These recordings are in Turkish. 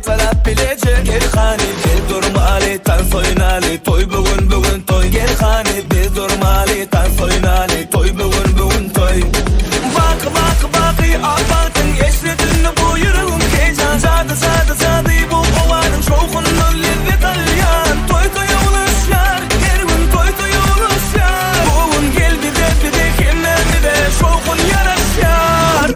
talap bilecek. Gel hani biz durmalı tan soynalı. Toy bugün toy. Gel hani biz durmalı tan soynalı. Toy bugün toy. Bak abartın esredin bu yüreğim heyecan. Zadı bu kovanın şokunun lezzet alyan. Toy ulaşar her gün toy ulaşar. Bugün gel bir de kimler de şokun yaraşar.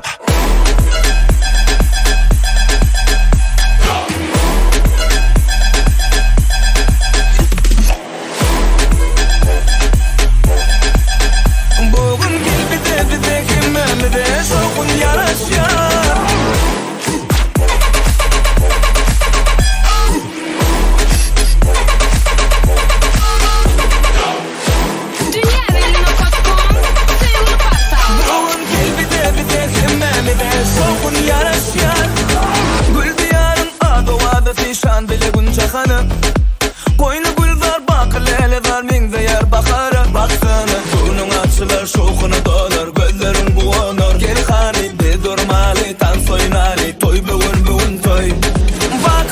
Bugün gel bir de kimler de şokun yaraşar. Şan bile Gunçakanı Koynu gülzar bakır leyleler mingde yer bakarı. Baksana bunun açılar şokunu dolar. Gözlerin bu onur geri hani bir durmalı tan soynalı. Toy bugün toy. Bak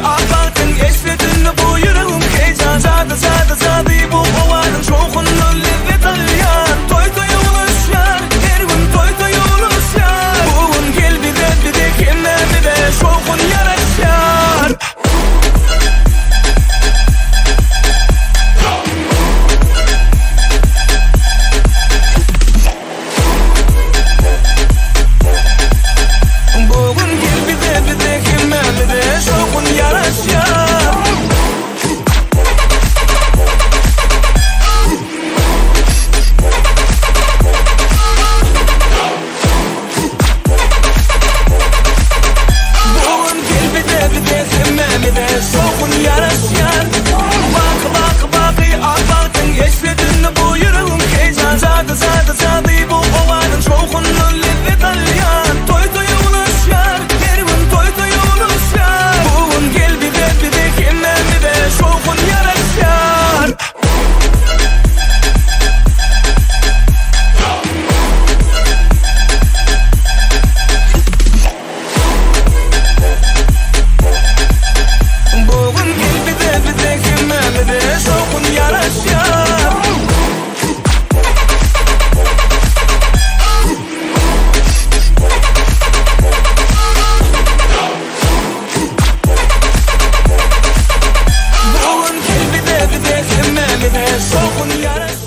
abartın esredin bu yüreğim heyecan. Zadı bu kovanın şokunun lezzet alyan. Toy ulaşar her gün toy ulaşar. Bugün gel bir de kimler de şokun yaraşar. Bugün gel bir de kimler de şokun yaraşar. Bugün gel bir de kimler de şokun yaraşar. Bak abartın esredin bu yüreğim heyecan. Zadı bu kovanın şokunun lezzet alyan. Toy ulaşar her gün toy ulaşar. Bugün gel bir de kimler de şokun yaraşar. Bugün gel bir de kimler de şokun yaraşar. Bugün gel bir de kimler de şokun yaraşar.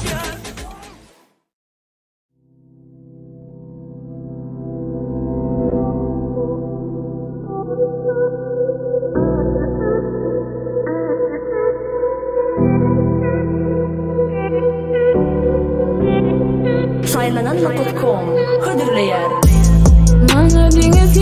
Saylanan.com Hıdırlayar Mana denge